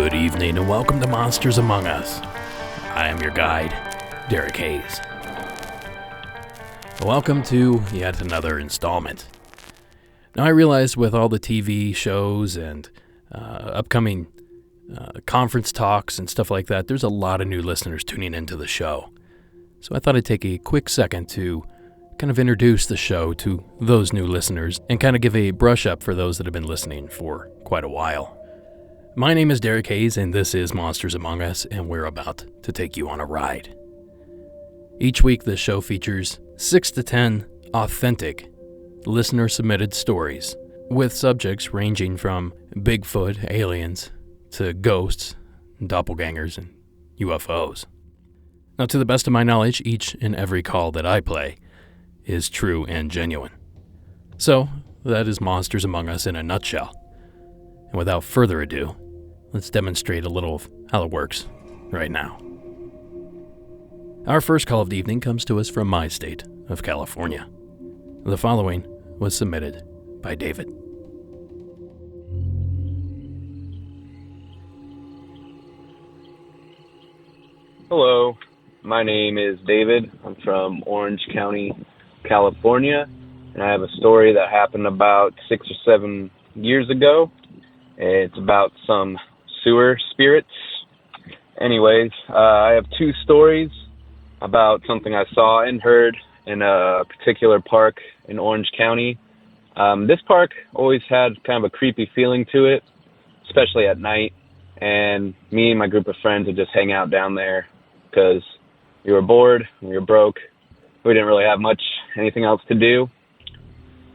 Good evening and welcome to Monsters Among Us. I am your guide, Derek Hayes. Welcome to yet another installment. Now I realize with all the TV shows and upcoming conference talks and stuff like that, there's a lot of new listeners tuning into the show. So I thought I'd take a quick second to kind of introduce the show to those new listeners and kind of give a brush up for those that have been listening for quite a while. My name is Derek Hayes, and this is Monsters Among Us, and we're about to take you on a ride. Each week, this show features 6 to 10 authentic, listener-submitted stories, with subjects ranging from Bigfoot, aliens, to ghosts, doppelgangers, and UFOs. Now, to the best of my knowledge, each and every call that I play is true and genuine. So, that is Monsters Among Us in a nutshell. And without further ado, let's demonstrate a little of how it works right now. Our first call of the evening comes to us from my state of California. The following was submitted by David. Hello, my name is David. I'm from Orange County, California, and I have a story that happened about 6 or 7 years ago. It's about some sewer spirits. Anyways, I have 2 stories about something I saw and heard in a particular park in Orange County. This park always had kind of a creepy feeling to it, especially at night. And me and my group of friends would just hang out down there because we were bored, we were broke, we didn't really have anything else to do.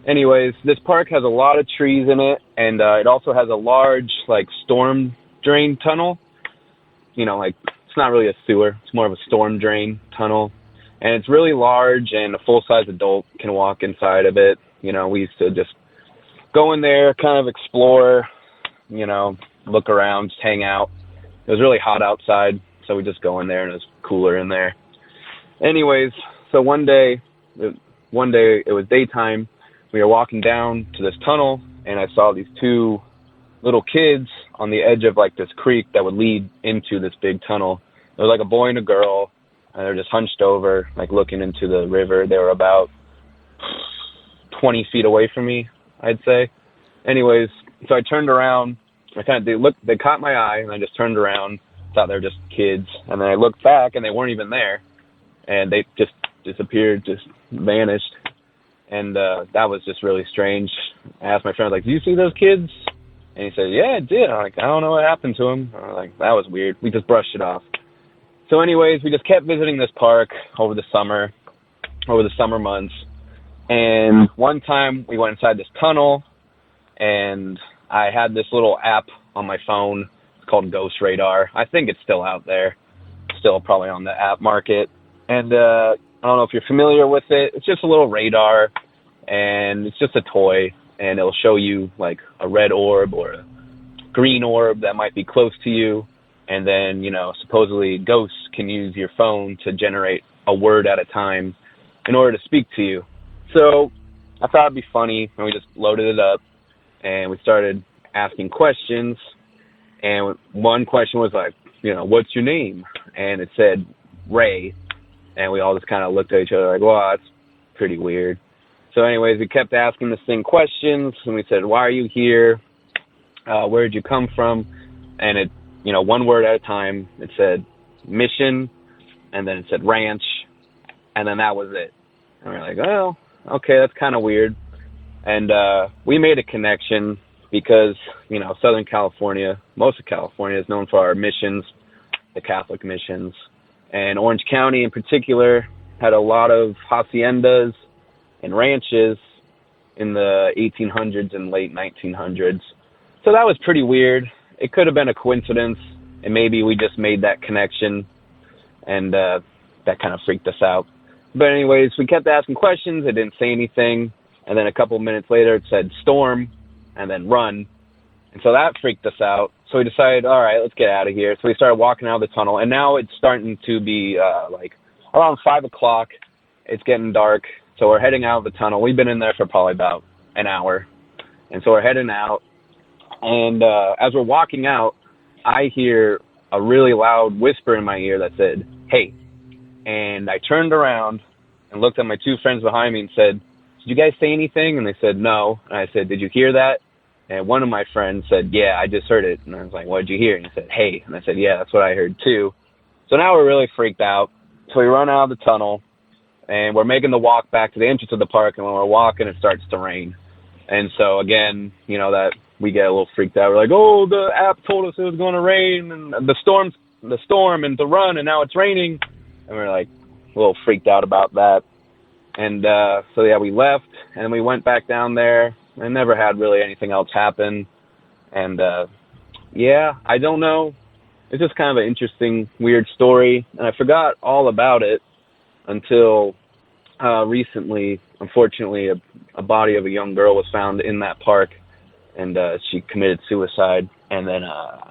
Anyways, this park has a lot of trees in it, and it also has a large, storm drain tunnel. It's not really a sewer. It's more of a storm drain tunnel. And it's really large, and a full-size adult can walk inside of it. We used to just go in there, kind of explore, look around, just hang out. It was really hot outside, so we just go in there, and it was cooler in there. Anyways, so one day it was daytime. We were walking down to this tunnel, and I saw these 2 little kids on the edge of this creek that would lead into this big tunnel. There was a boy and a girl, and they were just hunched over, looking into the river. They were about 20 feet away from me, I'd say. Anyways, so I turned around. They caught my eye, and I just turned around, thought they were just kids, and then I looked back, and they weren't even there, and they just disappeared, just vanished. And that was just really strange. I asked my friend, do you see those kids? And he said, yeah, I did. I'm I don't know what happened to them. I'm that was weird. We just brushed it off. So anyways, we just kept visiting this park over the summer months. And one time we went inside this tunnel, and I had this little app on my phone. It's called Ghost Radar. I think it's still out there. Still probably on the app market. And I don't know if you're familiar with it. It's just a little radar, and it's just a toy, and it'll show you a red orb or a green orb that might be close to you. And then, supposedly ghosts can use your phone to generate a word at a time in order to speak to you. So I thought it'd be funny, and we just loaded it up, and we started asking questions. And one question was what's your name? And it said Ray. And we all just kind of looked at each other wow, that's pretty weird. So anyways, we kept asking this thing questions, and we said, why are you here? Where did you come from? And it one word at a time. It said mission, and then it said ranch, and then that was it. And we're like, oh, okay, that's kind of weird. And we made a connection because, Southern California, most of California is known for our missions, the Catholic missions. And Orange County in particular had a lot of haciendas and ranches in the 1800s and late 1900s. So that was pretty weird. It could have been a coincidence, and maybe we just made that connection, and that kind of freaked us out. But anyways, we kept asking questions. It didn't say anything. And then a couple of minutes later, it said storm and then run. And so that freaked us out. So we decided, all right, let's get out of here. So we started walking out of the tunnel. And now it's starting to be like around 5 o'clock. It's getting dark. So we're heading out of the tunnel. We've been in there for probably about an hour. And so we're heading out. And as we're walking out, I hear a really loud whisper in my ear that said, hey. And I turned around and looked at my two friends behind me and said, did you guys say anything? And they said, no. And I said, did you hear that? And one of my friends said, yeah, I just heard it. And I was like, what did you hear? And he said, hey. And I said, yeah, that's what I heard too. So now we're really freaked out. So we run out of the tunnel, and we're making the walk back to the entrance of the park. And when we're walking, it starts to rain. And so again, that we get a little freaked out. We're like, oh, the app told us it was going to rain, and the storm and to run, and now it's raining. And we're like a little freaked out about that. And so yeah, we left, and we went back down there, and never had really anything else happen. And yeah, I don't know. It's just kind of an interesting, weird story. And I forgot all about it until recently. Unfortunately, a body of a young girl was found in that park, and she committed suicide. And then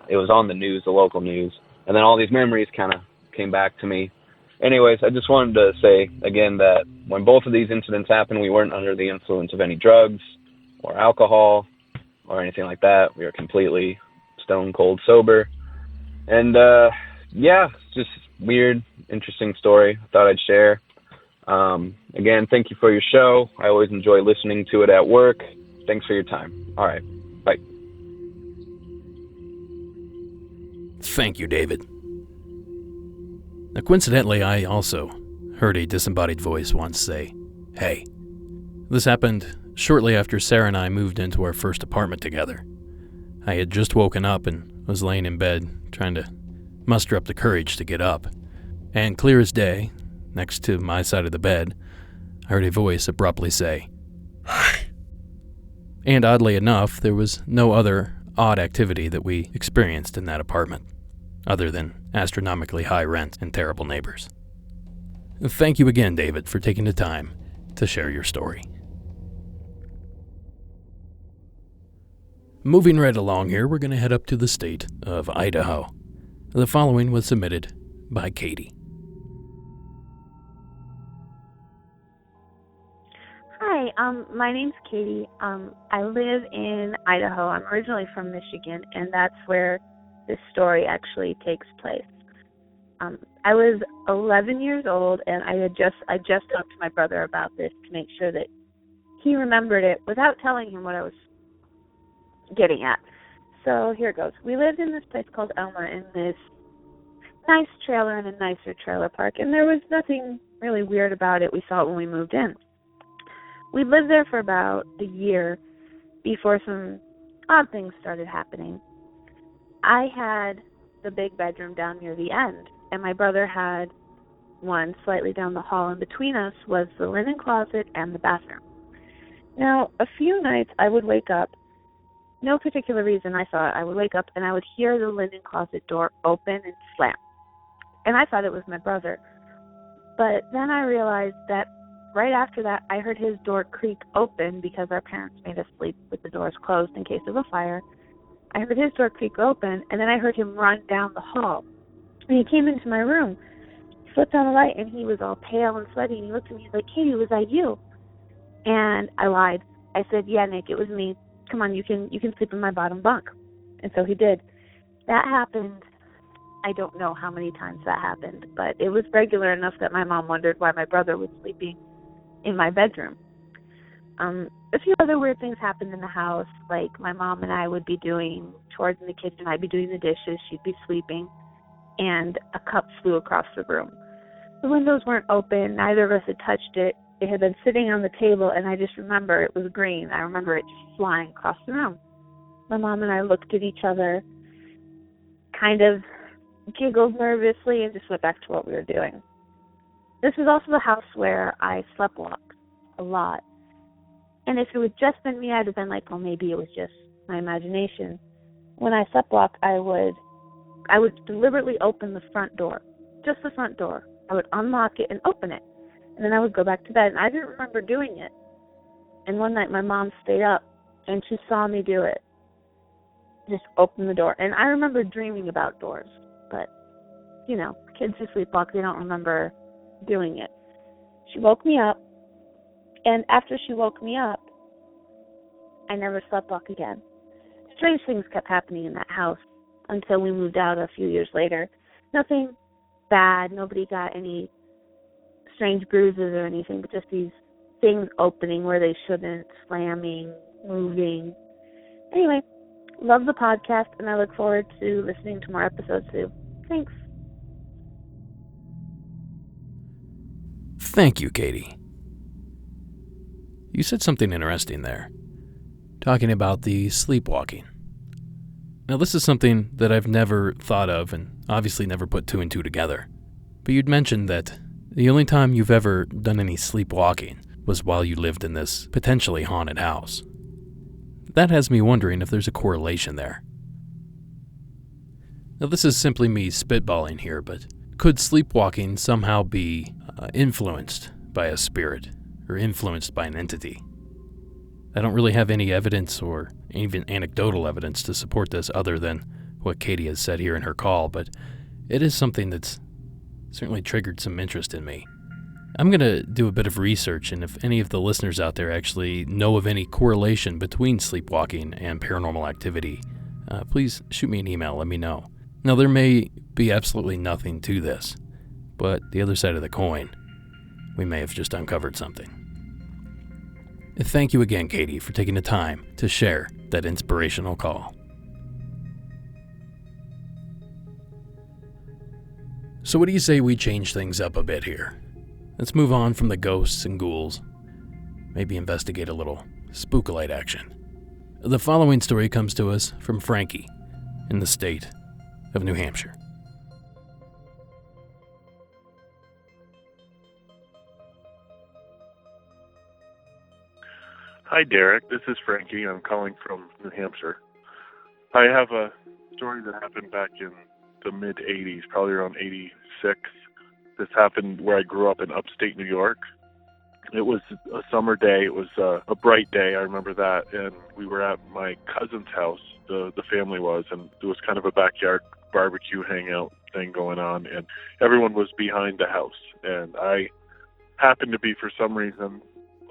it was on the news, the local news. And then all these memories kind of came back to me. Anyways, I just wanted to say again that when both of these incidents happened, we weren't under the influence of any drugs or alcohol or anything like that. We were completely stone cold sober. And yeah, it's just weird, interesting story I thought I'd share. Again, thank you for your show. I always enjoy listening to it at work. Thanks for your time. All right, bye. Thank you, David. Now, coincidentally, I also heard a disembodied voice once say, hey. This happened shortly after Sarah and I moved into our first apartment together. I had just woken up and was laying in bed, trying to muster up the courage to get up. And clear as day, next to my side of the bed, I heard a voice abruptly say, hi. And oddly enough, there was no other odd activity that we experienced in that apartment, other than astronomically high rent and terrible neighbors. Thank you again, David, for taking the time to share your story. Moving right along here, we're going to head up to the state of Idaho. The following was submitted by Katie. Hi, my name's Katie. I live in Idaho. I'm originally from Michigan, and that's where this story actually takes place. I was 11 years old, and I just talked to my brother about this to make sure that he remembered it without telling him what I was getting at. So here it goes. We lived in this place called Elma in this nice trailer in a nicer trailer park, and there was nothing really weird about it. We saw it when we moved in. We lived there for about a year before some odd things started happening. I had the big bedroom down near the end, and my brother had one slightly down the hall, and between us was the linen closet and the bathroom. Now, a few nights I would wake up, no particular reason I thought, I would wake up and I would hear the linen closet door open and slam. And I thought it was my brother. But then I realized that right after that, I heard his door creak open because our parents made us sleep with the doors closed in case of a fire. I heard his door creak open, and then I heard him run down the hall. And he came into my room, flipped on the light, and he was all pale and sweaty, and he looked at me, he's like, Katie, was that you? And I lied. I said, yeah, Nick, it was me. Come on, you can sleep in my bottom bunk. And so he did. That happened, I don't know how many times that happened, but it was regular enough that my mom wondered why my brother was sleeping in my bedroom. A few other weird things happened in the house, like my mom and I would be doing chores in the kitchen. I'd be doing the dishes, she'd be sweeping, and a cup flew across the room. The windows weren't open, neither of us had touched it. It had been sitting on the table, and I just remember it was green. I remember it just flying across the room. My mom and I looked at each other, kind of giggled nervously, and just went back to what we were doing. This was also the house where I sleptwalked a lot. And if it had just been me, I'd have been like, well, maybe it was just my imagination. When I sleptwalk, I would deliberately open the front door, just the front door. I would unlock it and open it. And then I would go back to bed. And I didn't remember doing it. And one night my mom stayed up, and she saw me do it. Just open the door. And I remember dreaming about doors. But, kids who sleepwalk, they don't remember doing it. She woke me up. And after she woke me up, I never sleptwalked again. Strange things kept happening in that house until we moved out a few years later. Nothing bad. Nobody got any strange bruises or anything, but just these things opening where they shouldn't, slamming, moving. Anyway, love the podcast, and I look forward to listening to more episodes too. Thanks. Thank you, Katie. You said something interesting there, talking about the sleepwalking. Now, this is something that I've never thought of and obviously never put two and two together. But you'd mentioned that the only time you've ever done any sleepwalking was while you lived in this potentially haunted house. That has me wondering if there's a correlation there. Now, this is simply me spitballing here, but could sleepwalking somehow be influenced by a spirit or influenced by an entity? I don't really have any evidence or even anecdotal evidence to support this other than what Katie has said here in her call, but it is something that's certainly triggered some interest in me. I'm going to do a bit of research, and if any of the listeners out there actually know of any correlation between sleepwalking and paranormal activity, please shoot me an email, let me know. Now, there may be absolutely nothing to this, but the other side of the coin, we may have just uncovered something. Thank you again, Katie, for taking the time to share that inspirational call. So what do you say we change things up a bit here? Let's move on from the ghosts and ghouls. Maybe investigate a little spook-a-lite action. The following story comes to us from Frankie in the state of New Hampshire. Hi, Derek. This is Frankie. I'm calling from New Hampshire. I have a story that happened back in the mid-'80s, probably around '86. This happened where I grew up in upstate New York. It was a summer day. It was a bright day. I remember that. And we were at my cousin's house, the family was, and there was kind of a backyard barbecue hangout thing going on, and everyone was behind the house. And I happened to be, for some reason,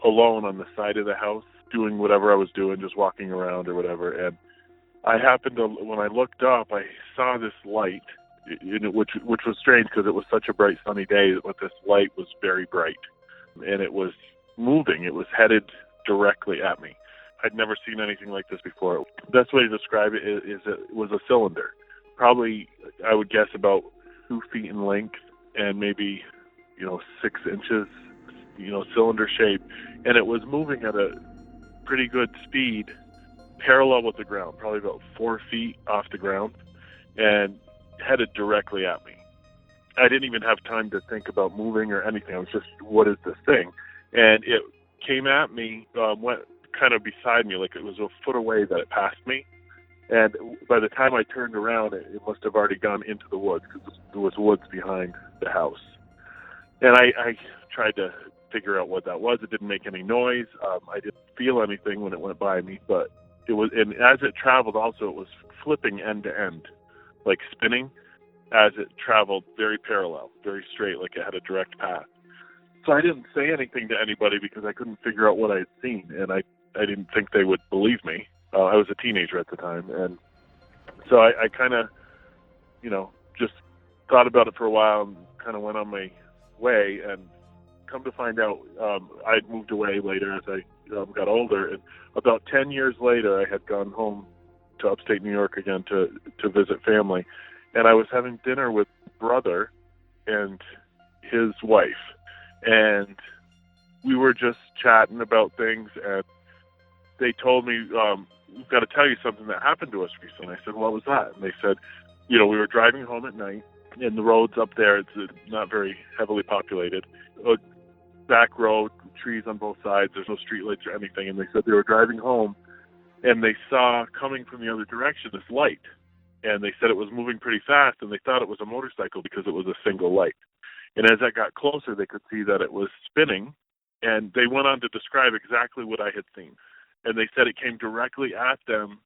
alone on the side of the house doing whatever I was doing, just walking around or whatever. And I happened to, when I looked up, I saw this light, which was strange because it was such a bright sunny day, but this light was very bright and it was moving. It was headed directly at me. I'd never seen anything like this before. The best way to describe it is it was a cylinder, probably, I would guess, about 2 feet in length and maybe 6 inches, cylinder shape, and it was moving at a pretty good speed, parallel with the ground, probably about 4 feet off the ground, and headed directly at me. I didn't even have time to think about moving or anything. I was just, what is this thing? And it came at me, went kind of beside me, like it was a foot away that it passed me. And by the time I turned around, it must have already gone into the woods because there was woods behind the house. And I tried to figure out what that was. It didn't make any noise. I didn't feel anything when it went by me, but it was, and as it traveled also, it was flipping end to end, like spinning as it traveled, very parallel, very straight, like it had a direct path. So I didn't say anything to anybody because I couldn't figure out what I had seen, and I didn't think they would believe me. I was a teenager at the time, and so I kind of, just thought about it for a while and kind of went on my way, and come to find out, I'd moved away later as I got older. And about 10 years later, I had gone home to upstate New York again to visit family. And I was having dinner with brother and his wife. And we were just chatting about things, and they told me, we've got to tell you something that happened to us recently. I said, what was that? And they said, we were driving home at night, and the roads up there, it's not very heavily populated. A back road, trees on both sides, there's no streetlights or anything. And they said they were driving home, and they saw coming from the other direction this light. And they said it was moving pretty fast, and they thought it was a motorcycle because it was a single light. And as I got closer, they could see that it was spinning, and they went on to describe exactly what I had seen. And they said it came directly at them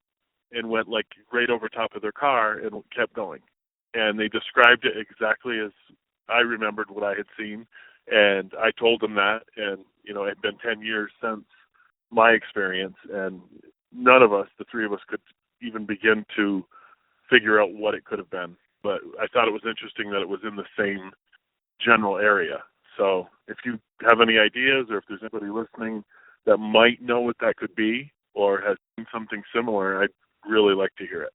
and went like right over top of their car and kept going. And they described it exactly as I remembered what I had seen. And I told them that, and, it had been 10 years since my experience, and none of us, the three of us, could even begin to figure out what it could have been. But I thought it was interesting that it was in the same general area. So if you have any ideas, or if there's anybody listening that might know what that could be or has seen something similar, I'd really like to hear it.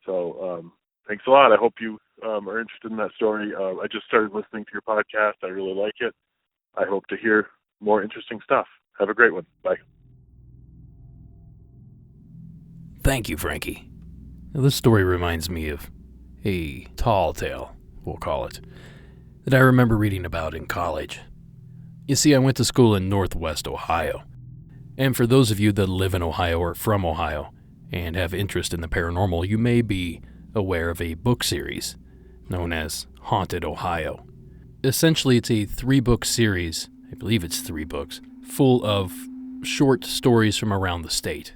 So thanks a lot. I hope you are interested in that story. I just started listening to your podcast. I really like it. I hope to hear more interesting stuff. Have a great one. Bye. Thank you, Frankie. Now, this story reminds me of a tall tale, we'll call it, that I remember reading about in college. You see, I went to school in Northwest Ohio. And for those of you that live in Ohio or from Ohio and have interest in the paranormal, you may be aware of a book series known as Haunted Ohio. Essentially, it's a 3-book series, I believe it's 3 books, full of short stories from around the state.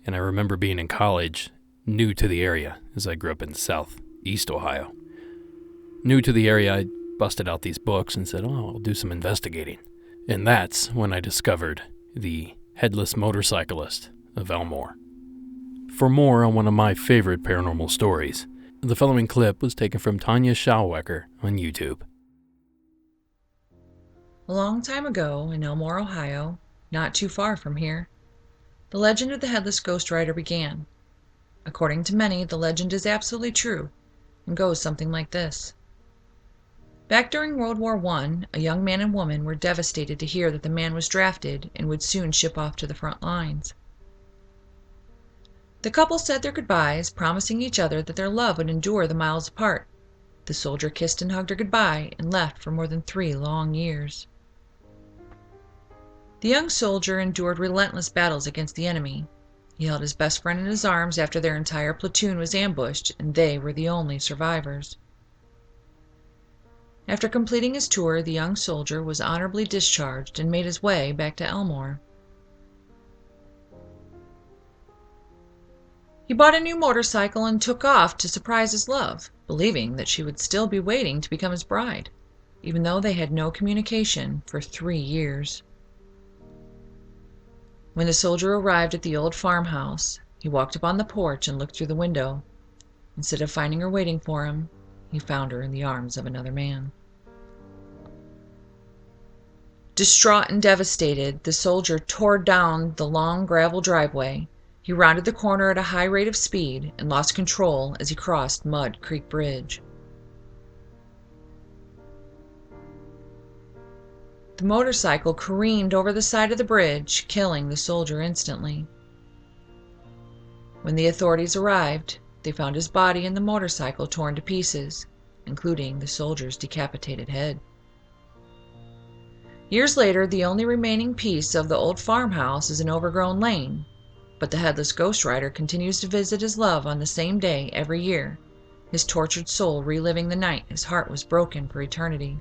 And I remember being in college, new to the area, as I grew up in southeast Ohio. New to the area, I busted out these books and said, I'll do some investigating. And that's when I discovered the Headless Motorcyclist of Elmore. For more on one of my favorite paranormal stories, the following clip was taken from Tanya Schauwecker on YouTube. A long time ago in Elmore, Ohio, not too far from here, the legend of the Headless Ghost Rider began. According to many, the legend is absolutely true and goes something like this. Back during World War I, a young man and woman were devastated to hear that the man was drafted and would soon ship off to the front lines. The couple said their goodbyes, promising each other that their love would endure the miles apart. The soldier kissed and hugged her goodbye and left for more than 3 long years. The young soldier endured relentless battles against the enemy. He held his best friend in his arms after their entire platoon was ambushed, and they were the only survivors. After completing his tour, the young soldier was honorably discharged and made his way back to Elmore. He bought a new motorcycle and took off to surprise his love, believing that she would still be waiting to become his bride, even though they had no communication for 3 years. When the soldier arrived at the old farmhouse, he walked up on the porch and looked through the window. Instead of finding her waiting for him, he found her in the arms of another man. Distraught and devastated, the soldier tore down the long gravel driveway. He rounded the corner at a high rate of speed and lost control as he crossed Mud Creek Bridge. The motorcycle careened over the side of the bridge, killing the soldier instantly. When the authorities arrived, they found his body and the motorcycle torn to pieces, including the soldier's decapitated head. Years later, the only remaining piece of the old farmhouse is an overgrown lane, but the Headless Ghost Rider continues to visit his love on the same day every year, his tortured soul reliving the night his heart was broken for eternity.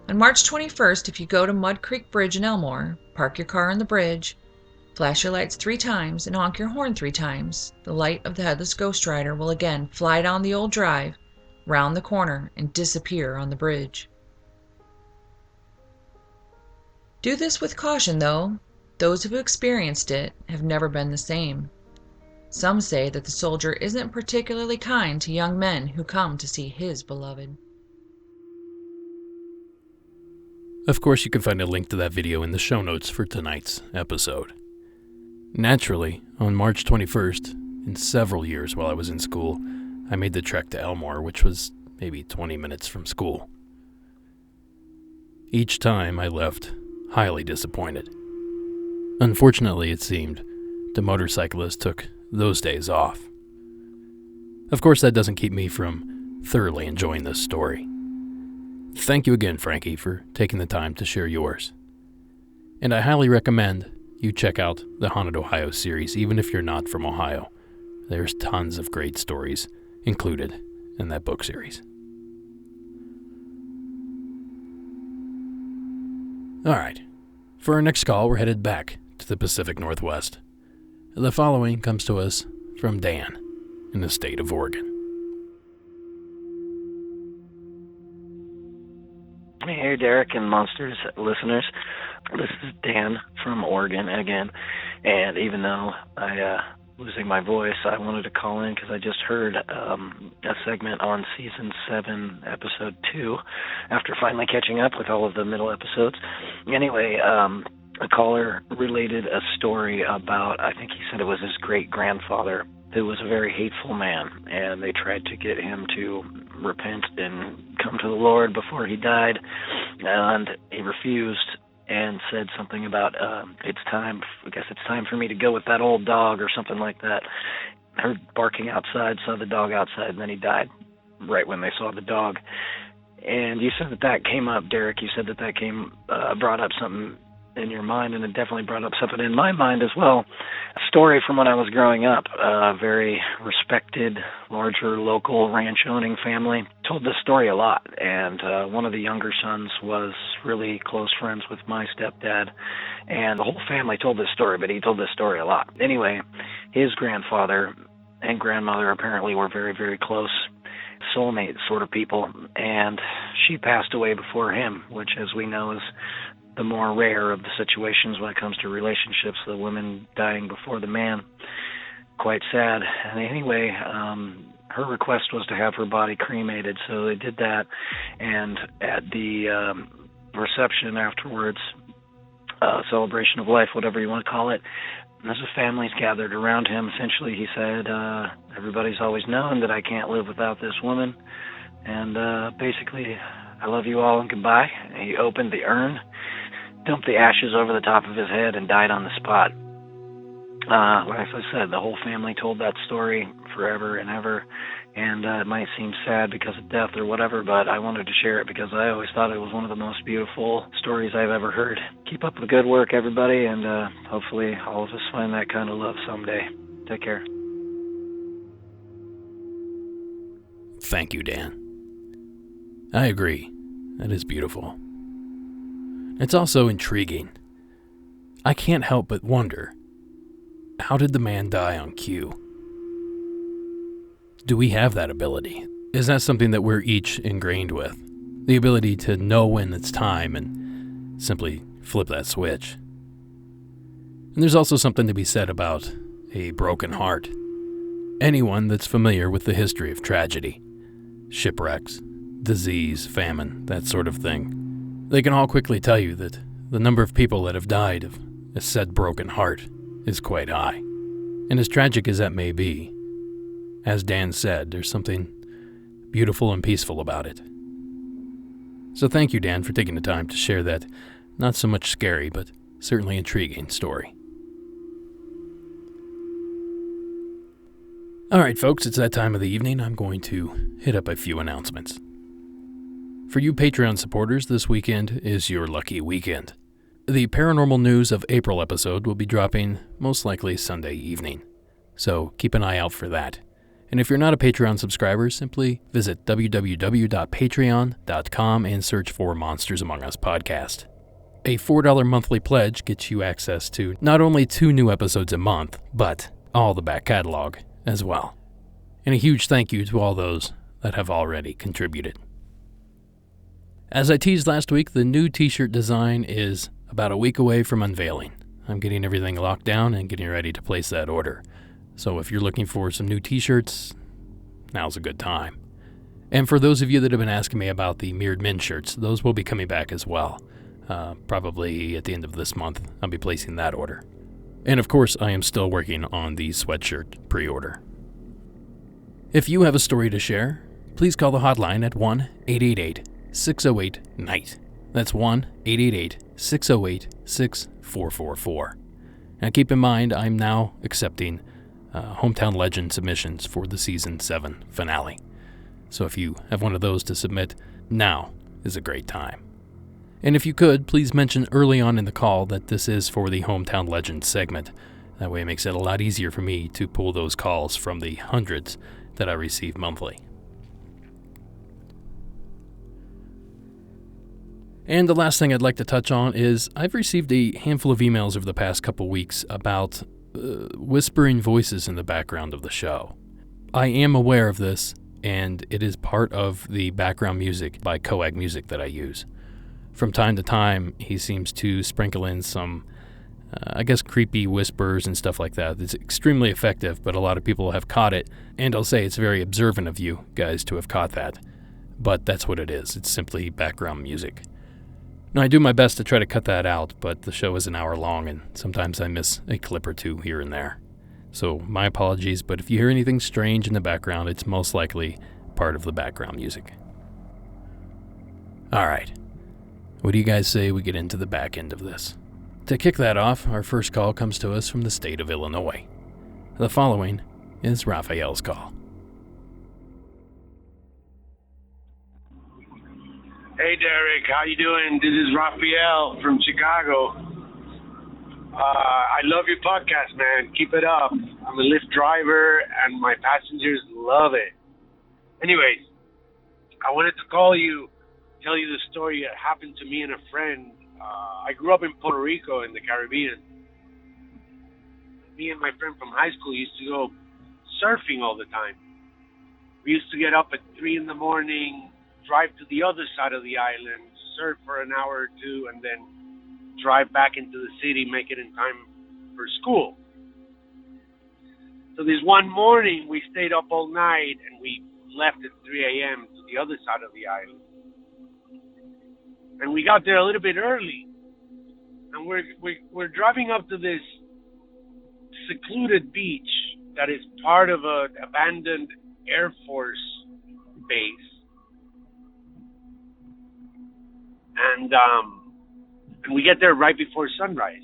On March 21st, if you go to Mud Creek Bridge in Elmore, park your car on the bridge, flash your lights 3 times, and honk your horn 3 times, the light of the Headless Ghost Rider will again fly down the old drive, round the corner, and disappear on the bridge. Do this with caution, though. Those who have experienced it have never been the same. Some say that the soldier isn't particularly kind to young men who come to see his beloved. Of course, you can find a link to that video in the show notes for tonight's episode. Naturally, on March 21st, in several years while I was in school, I made the trek to Elmore, which was maybe 20 minutes from school. Each time I left highly disappointed. Unfortunately, it seemed, the motorcyclist took those days off. Of course, that doesn't keep me from thoroughly enjoying this story. Thank you again, Frankie, for taking the time to share yours. And I highly recommend you check out the Haunted Ohio series, even if you're not from Ohio. There's tons of great stories included in that book series. Alright, for our next call, we're headed back to the Pacific Northwest. The following comes to us from Dan in the state of Oregon. Hey, Derek and Monsters listeners. This is Dan from Oregon again. And even though I losing my voice, I wanted to call in because I just heard a segment on Season 7, Episode 2, after finally catching up with all of the middle episodes. Anyway, a caller related a story about, I think he said it was his great-grandfather, who was a very hateful man, and they tried to get him to repent and come to the Lord before he died, and he refused and said something about, it's time for me to go with that old dog or something like that. Heard barking outside, saw the dog outside, and then he died right when they saw the dog. And you said that came up, Derek. You said that came brought up something in your mind, and it definitely brought up something in my mind as well. A story from when I was growing up. A very respected, larger local ranch-owning family told this story a lot, and one of the younger sons was really close friends with my stepdad, and the whole family told this story, but he told this story a lot. Anyway, his grandfather and grandmother apparently were very, very close, soulmate sort of people, and she passed away before him, which, as we know, is the more rare of the situations when it comes to relationships, the woman dying before the man. Quite sad. And anyway, her request was to have her body cremated, so they did that. And at the reception afterwards, celebration of life, whatever you want to call it, as the families gathered around him, essentially he said, everybody's always known that I can't live without this woman. And basically, I love you all and goodbye. And he opened the urn, dumped the ashes over the top of his head, and died on the spot. Like I said, the whole family told that story forever and ever, and it might seem sad because of death or whatever, but I wanted to share it because I always thought it was one of the most beautiful stories I've ever heard. Keep up the good work, everybody, and hopefully all of us find that kind of love someday. Take care. Thank you, Dan. I agree. That is beautiful. It's also intriguing. I can't help but wonder, how did the man die on cue? Do we have that ability? Is that something that we're each ingrained with? The ability to know when it's time and simply flip that switch. And there's also something to be said about a broken heart. Anyone that's familiar with the history of tragedy, shipwrecks, disease, famine, that sort of thing, they can all quickly tell you that the number of people that have died of a said broken heart is quite high. And as tragic as that may be, as Dan said, there's something beautiful and peaceful about it. So thank you, Dan, for taking the time to share that not so much scary, but certainly intriguing story. Alright folks, it's that time of the evening. I'm going to hit up a few announcements. For you Patreon supporters, this weekend is your lucky weekend. The Paranormal News of April episode will be dropping most likely Sunday evening, so keep an eye out for that. And if you're not a Patreon subscriber, simply visit www.patreon.com and search for Monsters Among Us podcast. A $4 monthly pledge gets you access to not only 2 new episodes a month, but all the back catalog as well. And a huge thank you to all those that have already contributed. As I teased last week, the new t-shirt design is about a week away from unveiling. I'm getting everything locked down and getting ready to place that order. So if you're looking for some new t-shirts, now's a good time. And for those of you that have been asking me about the Mirrored Men shirts, those will be coming back as well. Probably at the end of this month, I'll be placing that order. And of course, I am still working on the sweatshirt pre-order. If you have a story to share, please call the hotline at 1-888-608-NIGHT. That's 1-888-608-6444. Now keep in mind, I'm now accepting Hometown Legend submissions for the Season 7 finale. So if you have one of those to submit, now is a great time. And if you could, please mention early on in the call that this is for the Hometown Legend segment. That way it makes it a lot easier for me to pull those calls from the hundreds that I receive monthly. And the last thing I'd like to touch on is I've received a handful of emails over the past couple weeks about whispering voices in the background of the show. I am aware of this, and it is part of the background music by Coag Music that I use. From time to time, he seems to sprinkle in some, creepy whispers and stuff like that. It's extremely effective, but a lot of people have caught it, and I'll say it's very observant of you guys to have caught that. But that's what it is. It's simply background music. Now, I do my best to try to cut that out, but the show is an hour long, and sometimes I miss a clip or two here and there. So, my apologies, but if you hear anything strange in the background, it's most likely part of the background music. Alright. What do you guys say we get into the back end of this? To kick that off, our first call comes to us from the state of Illinois. The following is Raphael's call. Hey Derek, how you doing? This is Raphael from Chicago. I love your podcast, man. Keep it up. I'm a Lyft driver and my passengers love it. Anyways, I wanted to call you, tell you the story that happened to me and a friend. I grew up in Puerto Rico in the Caribbean. Me and my friend from high school used to go surfing all the time. We used to get up at 3 in the morning, drive to the other side of the island, surf for an hour or two, and then drive back into the city, make it in time for school. So this one morning, we stayed up all night, and we left at 3 a.m. to the other side of the island. And we got there a little bit early. And we're driving up to this secluded beach that is part of an abandoned Air Force base. And we get there right before sunrise.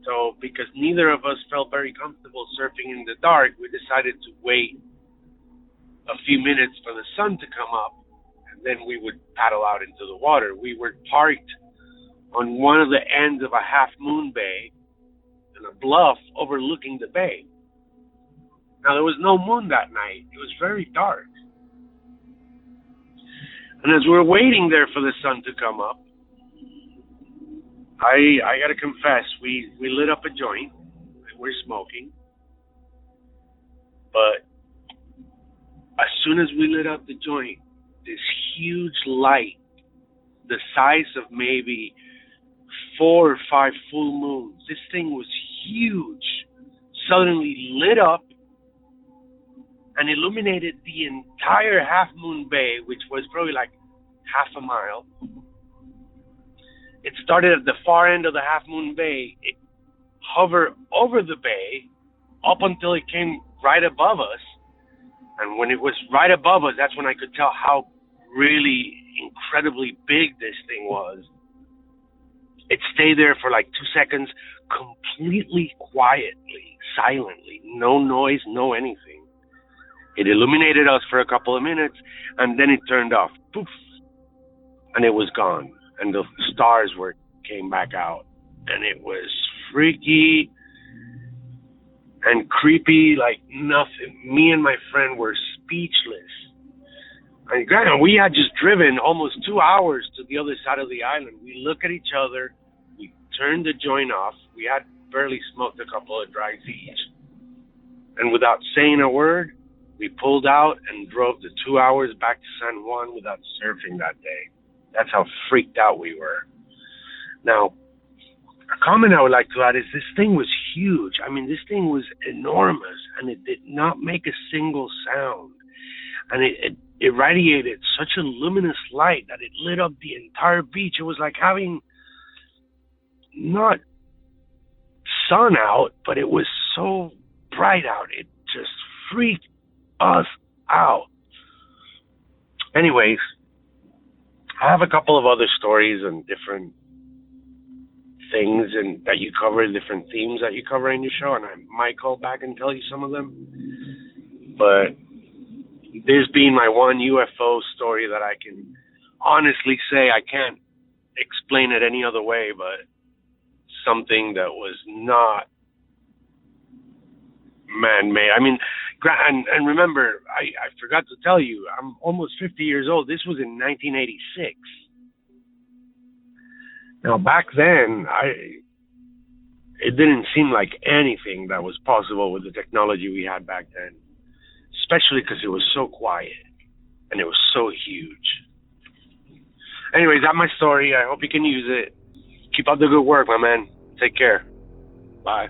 So because neither of us felt very comfortable surfing in the dark, we decided to wait a few minutes for the sun to come up, and then we would paddle out into the water. We were parked on one of the ends of a half-moon bay and a bluff overlooking the bay. Now, there was no moon that night. It was very dark. And as we're waiting there for the sun to come up, I got to confess, we lit up a joint, and we're smoking. But as soon as we lit up the joint, this huge light, the size of maybe 4 or 5 full moons, this thing was huge, suddenly lit up and illuminated the entire half-moon bay, which was probably like half a mile. It started at the far end of the half-moon bay. It hovered over the bay up until it came right above us. And when it was right above us, that's when I could tell how really incredibly big this thing was. It stayed there for like 2 seconds, completely quietly, silently, no noise, no anything. It illuminated us for a couple of minutes, and then it turned off. Poof. And it was gone. And the stars came back out. And it was freaky and creepy like nothing. Me and my friend were speechless. And granted, we had just driven almost 2 hours to the other side of the island. We look at each other. We turned the joint off. We had barely smoked a couple of drags each. And without saying a word, we pulled out and drove the 2 hours back to San Juan without surfing that day. That's how freaked out we were. Now, a comment I would like to add is this thing was huge. I mean, this thing was enormous, and it did not make a single sound. And it irradiated such a luminous light that it lit up the entire beach. It was like having not sun out, but it was so bright out. It just freaked us out. Anyways, I have a couple of other stories and different things and that you cover, different themes that you cover in your show, and I might call back and tell you some of them. But this being my one UFO story that I can honestly say I can't explain it any other way, but something that was not man-made. I mean, and remember, I forgot to tell you, I'm almost 50 years old. This was in 1986. Now, back then, it didn't seem like anything that was possible with the technology we had back then, especially because it was so quiet and it was so huge. Anyways, that's my story. I hope you can use it. Keep up the good work, my man. Take care. Bye.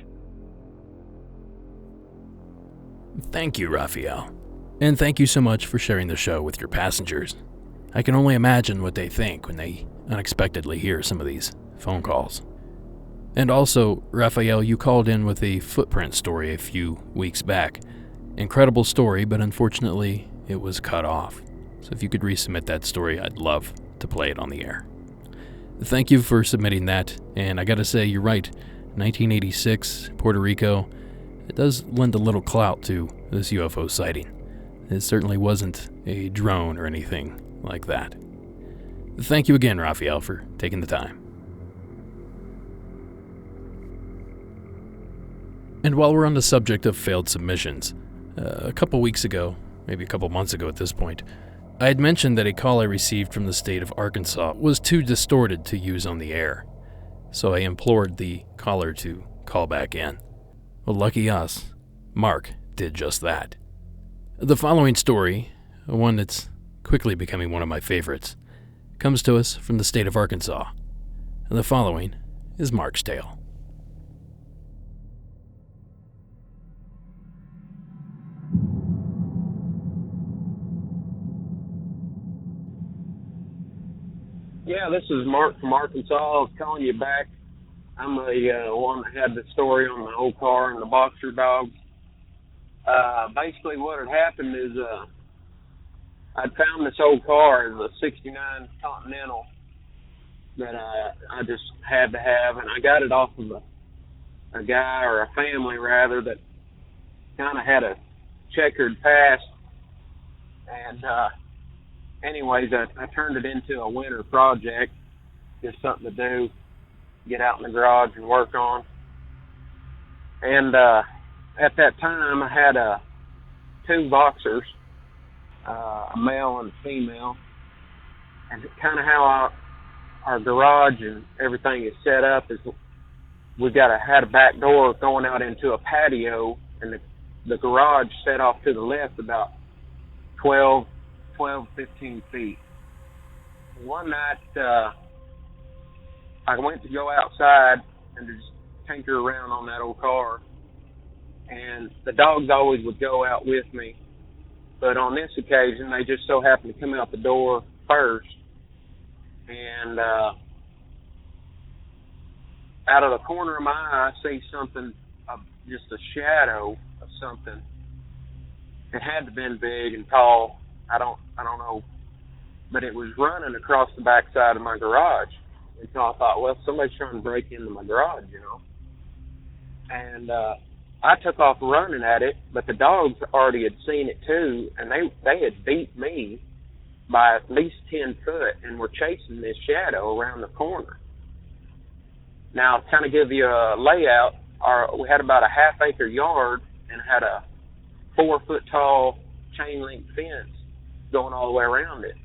Thank you, Raphael. And thank you so much for sharing the show with your passengers. I can only imagine what they think when they unexpectedly hear some of these phone calls. And also, Raphael, you called in with a footprint story a few weeks back. Incredible story, but unfortunately, it was cut off. So if you could resubmit that story, I'd love to play it on the air. Thank you for submitting that, and I gotta say, you're right. 1986, Puerto Rico, it does lend a little clout to this UFO sighting. It certainly wasn't a drone or anything like that. Thank you again, Raphael, for taking the time. And while we're on the subject of failed submissions, a couple weeks ago, maybe a couple months ago at this point, I had mentioned that a call I received from the state of Arkansas was too distorted to use on the air, so I implored the caller to call back in. Well, lucky us, Mark did just that. The following story, one that's quickly becoming one of my favorites, comes to us from the state of Arkansas. And the following is Mark's tale. Yeah, this is Mark from Arkansas. I was calling you back. I'm the one that had the story on the old car and the boxer dog. Basically what had happened is I'd found this old car. It was a 69 Continental that I just had to have, and I got it off of a guy, or a family rather, that kind of had a checkered past. And anyways, I turned it into a winter project, just something to do, get out in the garage and work on. And at that time, I had two boxers, a male and a female. And kind of how our garage and everything is set up is we've had a back door going out into a patio, and the garage set off to the left about 12, 15 feet. One night, I went to go outside and just tinker around on that old car, and the dogs always would go out with me, but on this occasion, they just so happened to come out the door first, and out of the corner of my eye, I see something, just a shadow of something. It had to have been big and tall. I don't know, but it was running across the backside of my garage. And so I thought, well, somebody's trying to break into my garage, And I took off running at it, but the dogs already had seen it too, and they had beat me by at least 10 foot and were chasing this shadow around the corner. Now, to kind of give you a layout, we had about a half-acre yard and had a 4-foot-tall chain-link fence going all the way around it.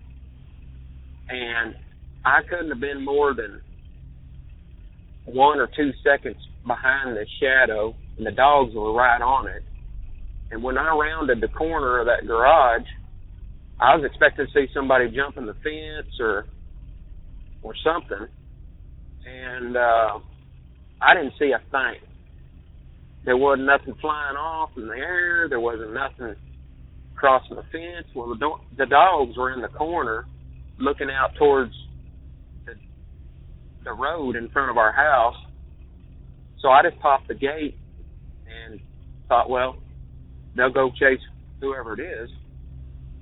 And I couldn't have been more than 1 or 2 seconds behind the shadow, and the dogs were right on it. And when I rounded the corner of that garage, I was expecting to see somebody jumping the fence or something, and I didn't see a thing. There wasn't nothing flying off in the air. There wasn't nothing crossing the fence. Well, the dogs were in the corner looking out towards the road in front of our house. So I just popped the gate and thought, well, they'll go chase whoever it is.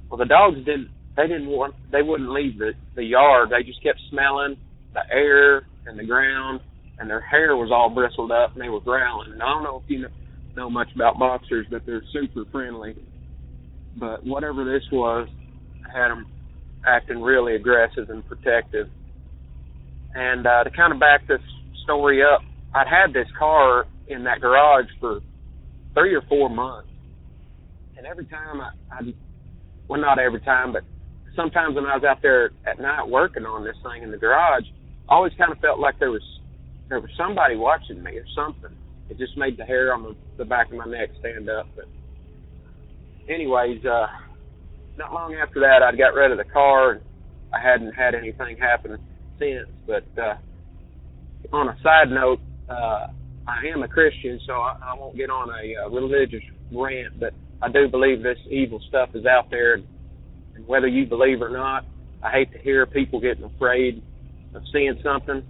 Well, the dogs they wouldn't leave the yard. They just kept smelling the air and the ground, and their hair was all bristled up, and they were growling. And I don't know if you know much about boxers, but they're super friendly. But whatever this was, had them acting really aggressive and protective. And to kind of back this story up, I'd had this car in that garage for 3 or 4 months. And every time well, not every time, but sometimes when I was out there at night working on this thing in the garage, I always kind of felt like there was somebody watching me or something. It just made the hair on the back of my neck stand up. But anyways, not long after that, I got rid of the car, and I hadn't had anything happen since. But on a side note, I am a Christian, so I won't get on a religious rant, but I do believe this evil stuff is out there, and whether you believe or not, I hate to hear people getting afraid of seeing something,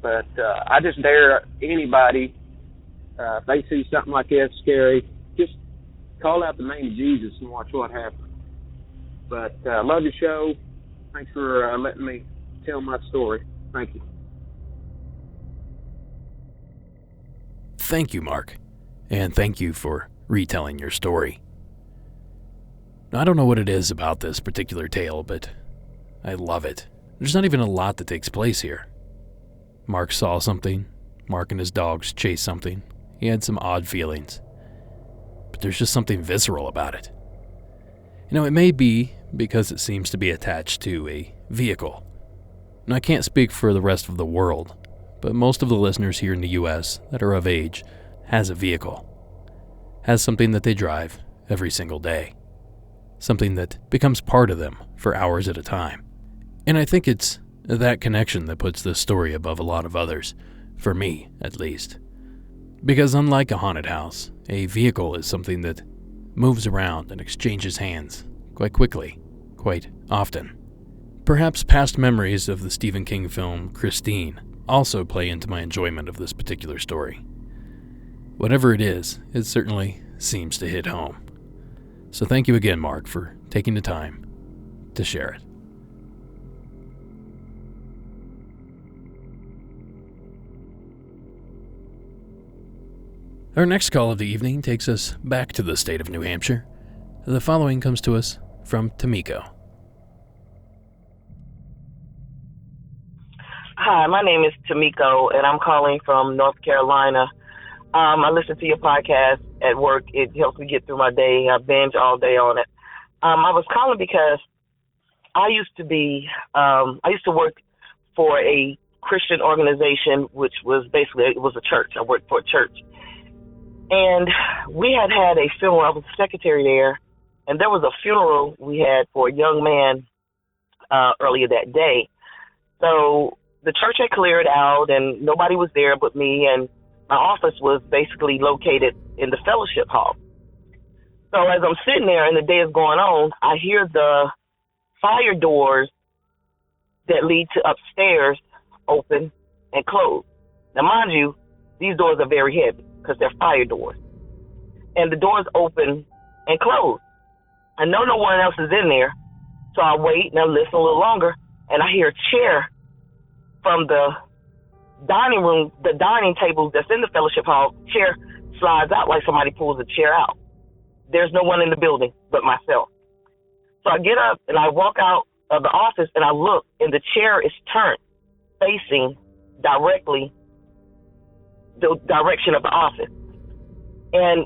but I just dare anybody, if they see something like that scary, just call out the name of Jesus and watch what happens. But love your show. Thanks for letting me tell my story. Thank you. Thank you, Mark, and thank you for retelling your story. I don't know what it is about this particular tale, but I love it. There's not even a lot that takes place here. Mark saw something. Mark and his dogs chased something. He had some odd feelings. But there's just something visceral about it. You know, it may be because it seems to be attached to a vehicle. And I can't speak for the rest of the world, but most of the listeners here in the U.S. that are of age has a vehicle. Has something that they drive every single day. Something that becomes part of them for hours at a time. And I think it's that connection that puts this story above a lot of others, for me at least. Because unlike a haunted house, a vehicle is something that moves around and exchanges hands quite quickly, quite often. Perhaps past memories of the Stephen King film Christine also play into my enjoyment of this particular story. Whatever it is, it certainly seems to hit home. So thank you again, Mark, for taking the time to share it. Our next call of the evening takes us back to the state of New Hampshire. The following comes to us from Tamiko. Hi, my name is Tamiko, and I'm calling from North Carolina. I listen to your podcast at work. It helps me get through my day. I binge all day on it. I was calling because I used to work for a Christian organization, which was basically, it was a church. I worked for a church. And we had a funeral. I was the secretary there, and there was a funeral we had for a young man earlier that day. So the church had cleared out, and nobody was there but me, and my office was basically located in the fellowship hall. So as I'm sitting there and the day is going on, I hear the fire doors that lead to upstairs open and close. Now, mind you, these doors are very heavy because they're fire doors. And the doors open and close. I know no one else is in there, so I wait and I listen a little longer, and I hear a chair from the dining room, the dining table that's in the fellowship hall. Chair slides out like somebody pulls a chair out. There's no one in the building but myself. So I get up and I walk out of the office and I look, and the chair is turned facing directly the direction of the office. And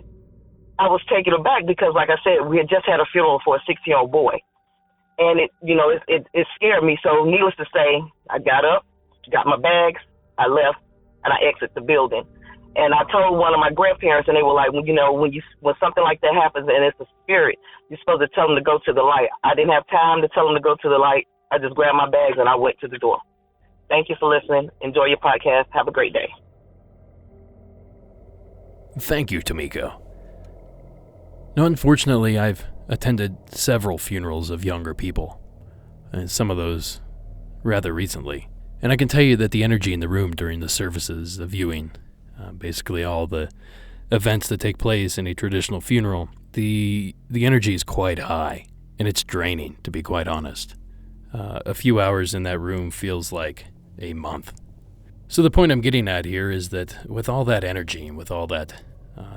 I was taken aback because, like I said, we had just had a funeral for a 6-year-old boy. And it scared me. So needless to say, I got up, got my bags, I left, and I exit the building. And I told one of my grandparents, and they were like, when something like that happens and it's a spirit, you're supposed to tell them to go to the light. I didn't have time to tell them to go to the light. I just grabbed my bags and I went to the door. Thank you for listening. Enjoy your podcast. Have a great day. Thank you, Tamiko. Now, unfortunately, I've attended several funerals of younger people, and some of those rather recently. And I can tell you that the energy in the room during the services, the viewing, basically all the events that take place in a traditional funeral, the energy is quite high, and it's draining, to be quite honest. A few hours in that room feels like a month. So the point I'm getting at here is that with all that energy and with all that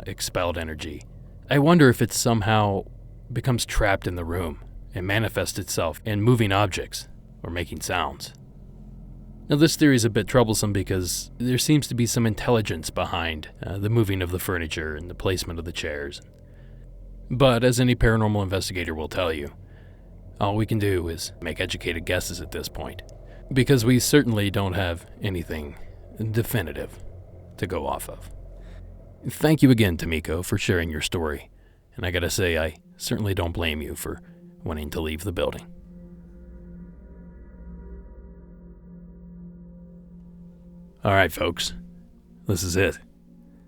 expelled energy, I wonder if it somehow becomes trapped in the room and manifests itself in moving objects or making sounds. Now, this theory is a bit troublesome because there seems to be some intelligence behind the moving of the furniture and the placement of the chairs. But as any paranormal investigator will tell you, all we can do is make educated guesses at this point, because we certainly don't have anything definitive to go off of. Thank you again, Tamiko, for sharing your story, and I gotta say, I certainly don't blame you for wanting to leave the building. Alright, folks, this is it.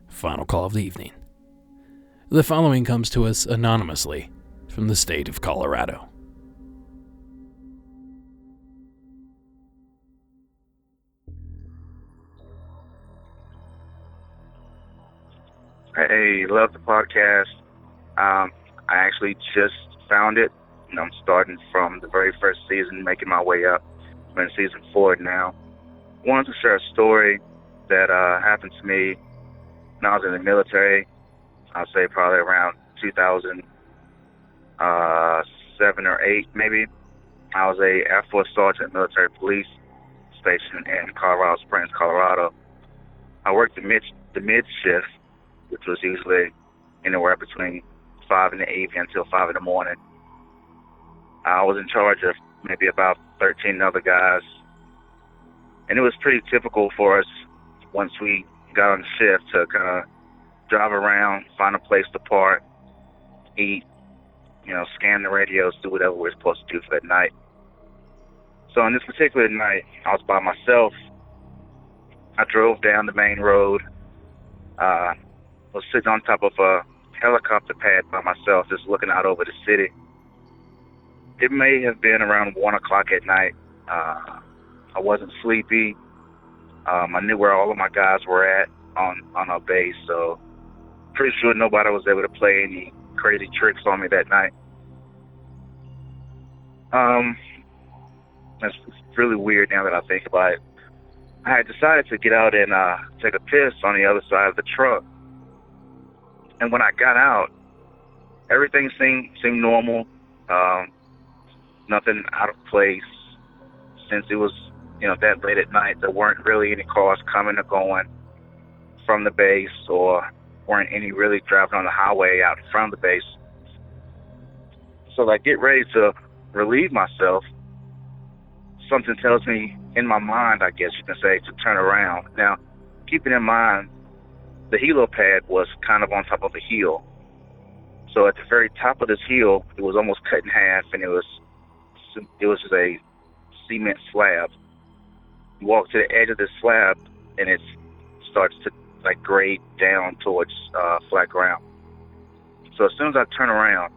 Final call of the evening. The following comes to us anonymously from the state of Colorado. Hey, love the podcast. I actually just found it, and I'm starting from the very first season, making my way up. I'm in season 4 now. Wanted to share a story that happened to me when I was in the military. I'll say probably around 2007 or 8, maybe. I was a Air Force sergeant, military police station in Colorado Springs, Colorado. I worked the mid shift, which was usually anywhere between 5 in the evening until 5 in the morning. I was in charge of maybe about 13 other guys. And it was pretty typical for us, once we got on shift, to kind of drive around, find a place to park, eat, scan the radios, do whatever we're supposed to do for that night. So on this particular night, I was by myself. I drove down the main road. Was sitting on top of a helicopter pad by myself, just looking out over the city. It may have been around 1 o'clock at night. I wasn't sleepy. I knew where all of my guys were at on our base, so pretty sure nobody was able to play any crazy tricks on me that night. It's really weird now that I think about it. I had decided to get out and take a piss on the other side of the truck. And when I got out, everything seemed normal. Nothing out of place. Since it was, that late at night, there weren't really any cars coming or going from the base, or weren't any really driving on the highway out in front of the base. So I get ready to relieve myself. Something tells me in my mind, I guess you can say, to turn around. Now, keeping in mind, the helo pad was kind of on top of a hill. So at the very top of this hill, it was almost cut in half, and it was just a cement slab. You walk to the edge of this slab, and it starts to grade down towards flat ground. So as soon as I turn around,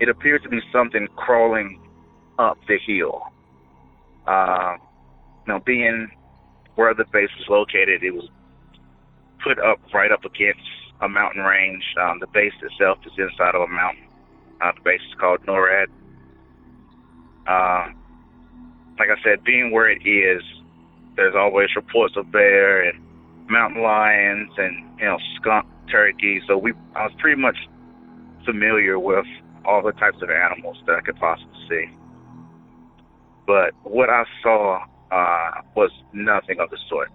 it appears to be something crawling up the hill. Being where the base was located, it was put up right up against a mountain range. The base itself is inside of a mountain. The base is called NORAD. Like I said, being where it is, there's always reports of bear and mountain lions and skunk, turkey. So I was pretty much familiar with all the types of animals that I could possibly see. But what I saw was nothing of the sort.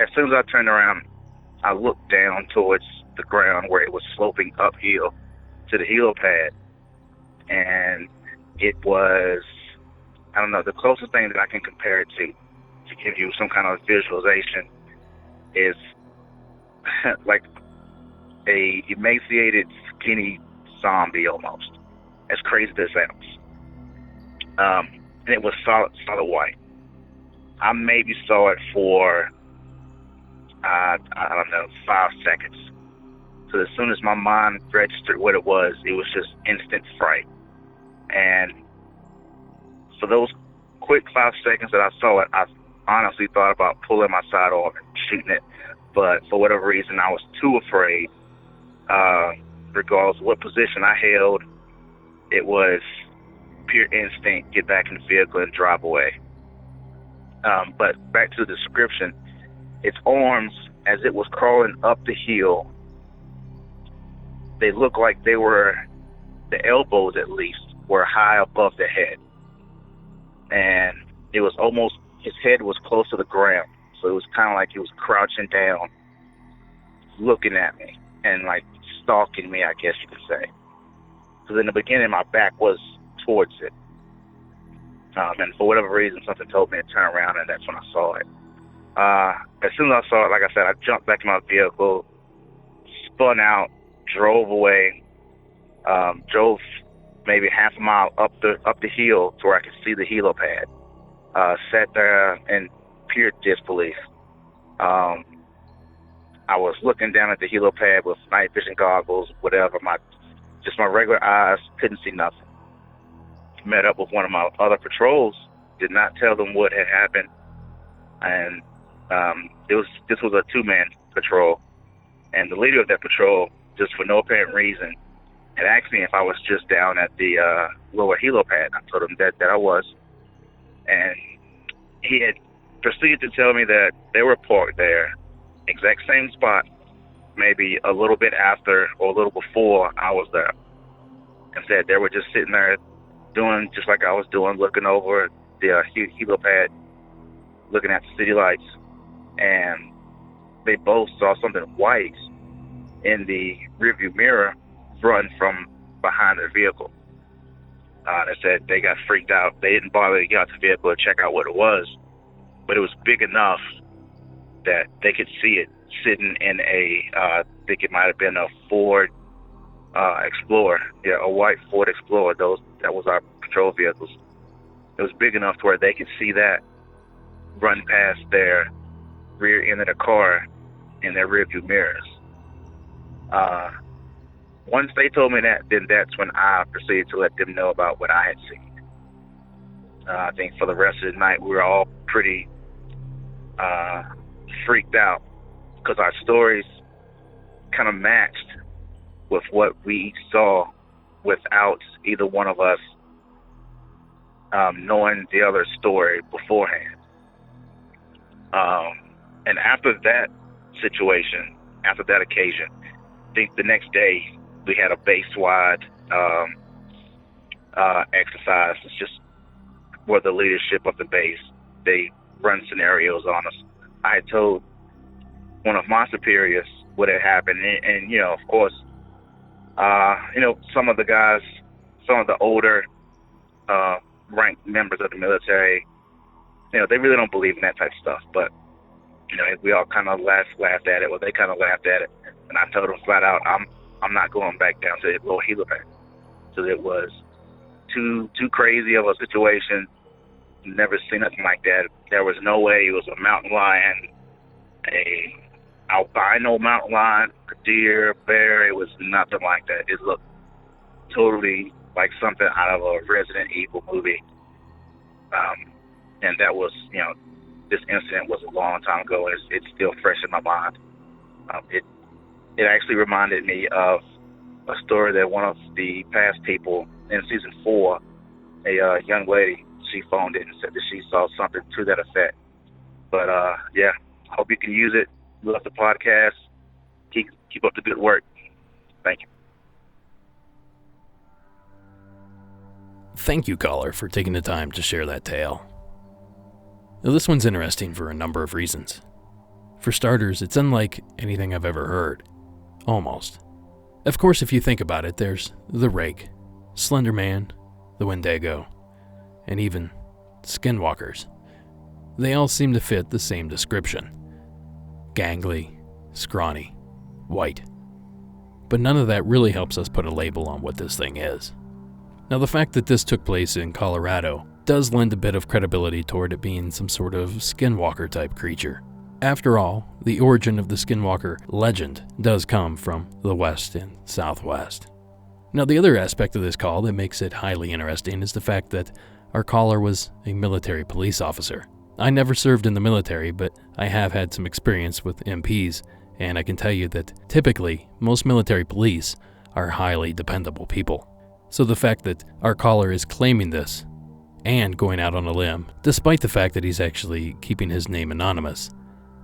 As soon as I turned around, I looked down towards the ground where it was sloping uphill to the helo pad, and it was, the closest thing that I can compare it to give you some kind of visualization is like a emaciated, skinny zombie almost, as crazy as it sounds. And it was solid white. I maybe saw it for, 5 seconds. So as soon as my mind registered what it was just instant fright. And for those quick 5 seconds that I saw it, I honestly thought about pulling my side off and shooting it. But for whatever reason, I was too afraid. Regardless of what position I held, it was pure instinct, get back in the vehicle and drive away. But back to the description, its arms, as it was crawling up the hill, they looked like they were, the elbows at least, were high above the head. And it was almost, his head was close to the ground. So it was kind of like he was crouching down, looking at me, and like stalking me, I guess you could say. Because in the beginning, my back was towards it. And for whatever reason, something told me to turn around, and that's when I saw it. As soon as I saw it, like I said, I jumped back in my vehicle, spun out, drove away, drove maybe half a mile up the hill to where I could see the helipad. Sat there in pure disbelief. I was looking down at the helipad with night vision goggles, whatever, my regular eyes, couldn't see nothing. Met up with one of my other patrols, did not tell them what had happened, and this was a 2-man patrol, and the leader of that patrol, just for no apparent reason, had asked me if I was just down at the lower helipad. I told him that I was, and he had proceeded to tell me that they were parked there, exact same spot, maybe a little bit after or a little before I was there, and said they were just sitting there doing just like I was doing, looking over the helipad, looking at the city lights, and they both saw something white in the rearview mirror run from behind their vehicle. They said they got freaked out. They didn't bother to get out the vehicle and check out what it was, but it was big enough that they could see it sitting in I think it might have been a Ford Explorer, a white Ford Explorer. That was our patrol vehicles. It was big enough to where they could see that run past their rear end of the car in their rear view mirrors. Once they told me that, then that's when I proceeded to let them know about what I had seen. I think for the rest of the night, we were all pretty freaked out because our stories kind of matched with what we saw without either one of us knowing the other story beforehand. And after that situation, after that occasion, I think the next day we had a base-wide exercise. It's just where the leadership of the base, they run scenarios on us. I had told one of my superiors what had happened, and of course, some of the guys, some of the older ranked members of the military, they really don't believe in that type of stuff. But we all kind of laughed at it. Well, they kind of laughed at it, and I told them flat out, I'm not going back down to the lower helipad. So it was too crazy of a situation. Never seen nothing like that. There was no way it was a mountain lion, a albino mountain lion, a deer, a bear. It was nothing like that. It looked totally like something out of a Resident Evil movie. And that was, this incident was a long time ago. It's still fresh in my mind. It actually reminded me of a story that one of the past people in season 4, a young lady, she phoned in and said that she saw something to that effect. But yeah, hope you can use it. Love the podcast. Keep up the good work. Thank you. Thank you, caller, for taking the time to share that tale. Now, this one's interesting for a number of reasons. For starters, it's unlike anything I've ever heard. Almost. Of course, if you think about it, there's the Rake, Slender Man, the Wendigo, and even skinwalkers. They all seem to fit the same description. Gangly, scrawny, white. But none of that really helps us put a label on what this thing is. Now, the fact that this took place in Colorado does lend a bit of credibility toward it being some sort of skinwalker type creature. After all, the origin of the Skinwalker legend does come from the West and Southwest. Now, the other aspect of this call that makes it highly interesting is the fact that our caller was a military police officer. I never served in the military, but I have had some experience with MPs, and I can tell you that typically most military police are highly dependable people. So the fact that our caller is claiming this and going out on a limb, despite the fact that he's actually keeping his name anonymous,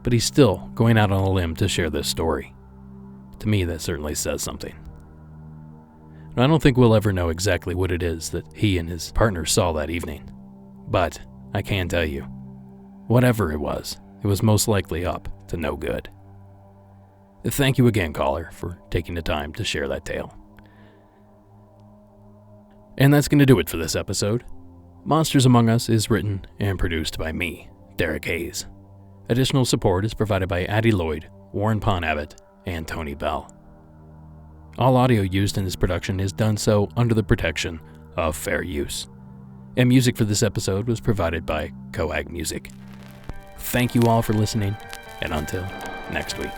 but he's still going out on a limb to share this story. To me, that certainly says something. Now, I don't think we'll ever know exactly what it is that he and his partner saw that evening, but I can tell you, whatever it was most likely up to no good. Thank you again, caller, for taking the time to share that tale. And that's going to do it for this episode. Monsters Among Us is written and produced by me, Derek Hayes. Additional support is provided by Addie Lloyd, Warren Pon Abbott, and Tony Bell. All audio used in this production is done so under the protection of fair use. And music for this episode was provided by Coag Music. Thank you all for listening, and until next week.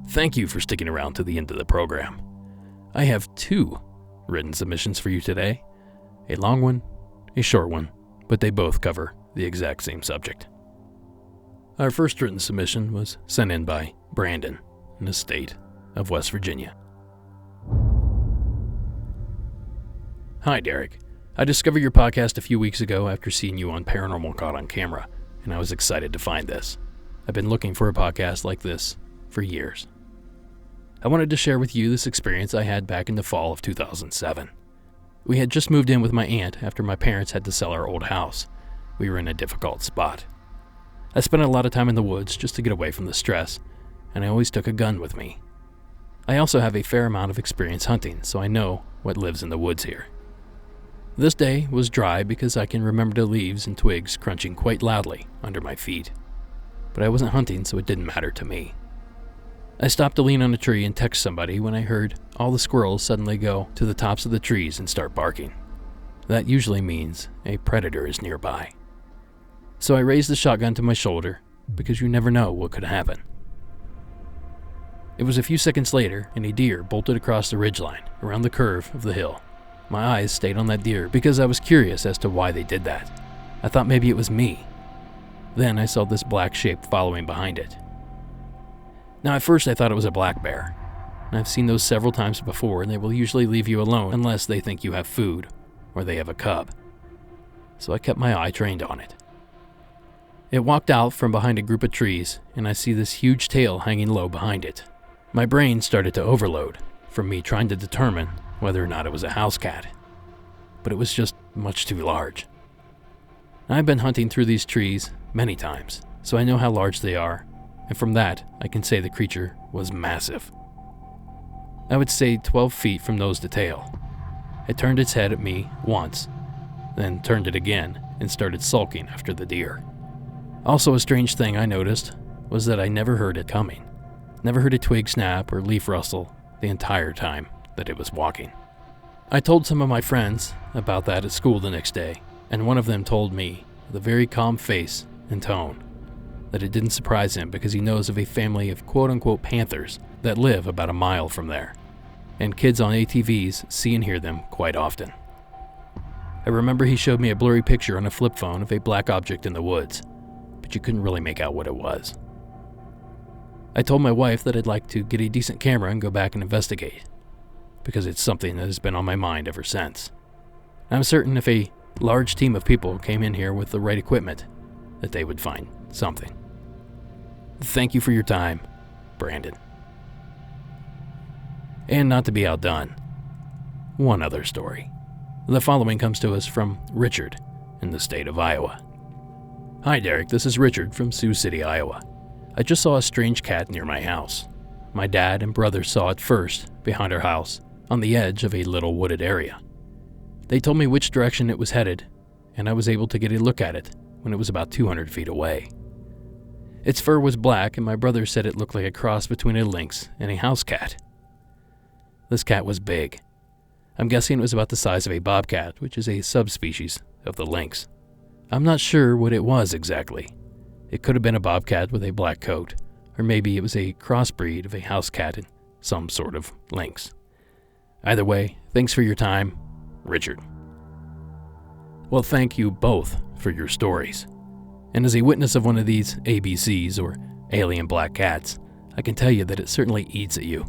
Thank you for sticking around to the end of the program. I have 2 written submissions for you today. A long one, a short one, but they both cover the exact same subject. Our first written submission was sent in by Brandon in the state of West Virginia. Hi, Derek. I discovered your podcast a few weeks ago after seeing you on Paranormal Caught on Camera, and I was excited to find this. I've been looking for a podcast like this for years. I wanted to share with you this experience I had back in the fall of 2007. We had just moved in with my aunt after my parents had to sell our old house. We were in a difficult spot. I spent a lot of time in the woods just to get away from the stress, and I always took a gun with me. I also have a fair amount of experience hunting, so I know what lives in the woods here. This day was dry because I can remember the leaves and twigs crunching quite loudly under my feet. But I wasn't hunting, so it didn't matter to me. I stopped to lean on a tree and text somebody when I heard all the squirrels suddenly go to the tops of the trees and start barking. That usually means a predator is nearby. So I raised the shotgun to my shoulder because you never know what could happen. It was a few seconds later and a deer bolted across the ridgeline around the curve of the hill. My eyes stayed on that deer because I was curious as to why they did that. I thought maybe it was me. Then I saw this black shape following behind it. Now, at first I thought it was a black bear. I've seen those several times before, and they will usually leave you alone unless they think you have food or they have a cub. So I kept my eye trained on it. It walked out from behind a group of trees, and I see this huge tail hanging low behind it. My brain started to overload from me trying to determine whether or not it was a house cat. But it was just much too large. I've been hunting through these trees many times, so I know how large they are. And from that, I can say the creature was massive. I would say 12 feet from nose to tail. It turned its head at me once, then turned it again and started sulking after the deer. Also, a strange thing I noticed was that I never heard it coming. Never heard a twig snap or leaf rustle the entire time that it was walking. I told some of my friends about that at school the next day, and one of them told me, with a very calm face and tone, that it didn't surprise him because he knows of a family of quote-unquote panthers that live about a mile from there, and kids on ATVs see and hear them quite often. I remember he showed me a blurry picture on a flip phone of a black object in the woods, but you couldn't really make out what it was. I told my wife that I'd like to get a decent camera and go back and investigate. because it's something that has been on my mind ever since. I'm certain if a large team of people came in here with the right equipment, that they would find something. Thank you for your time, Brandon. And not to be outdone, one other story. The following comes to us from Richard in the state of Iowa. Hi Derek, this is Richard from Sioux City, Iowa. I just saw a strange cat near my house. My dad and brother saw it first behind our house on the edge of a little wooded area. They told me which direction it was headed, and I was able to get a look at it when it was about 200 feet away. Its fur was black, and my brother said it looked like a cross between a lynx and a house cat. This cat was big. I'm guessing it was about the size of a bobcat, which is a subspecies of the lynx. I'm not sure what it was exactly. It could have been a bobcat with a black coat, or maybe it was a crossbreed of a house cat and some sort of lynx. Either way, thanks for your time, Richard. Well, thank you both for your stories. And as a witness of one of these ABCs, or alien black cats, I can tell you that it certainly eats at you.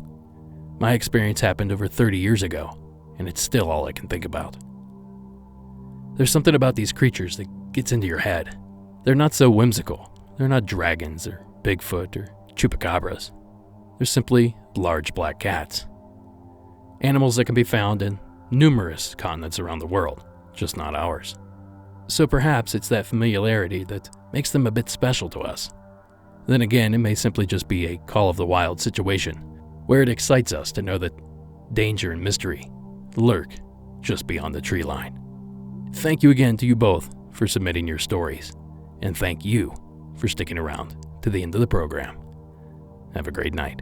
My experience happened over 30 years ago, and it's still all I can think about. There's something about these creatures that gets into your head. They're not so whimsical. They're not dragons or Bigfoot or chupacabras. They're simply large black cats. Animals that can be found in numerous continents around the world, just not ours. So perhaps it's that familiarity that makes them a bit special to us. Then again, it may simply just be a call of the wild situation, where it excites us to know that danger and mystery lurk just beyond the tree line. Thank you again to you both for submitting your stories, and thank you for sticking around to the end of the program. Have a great night.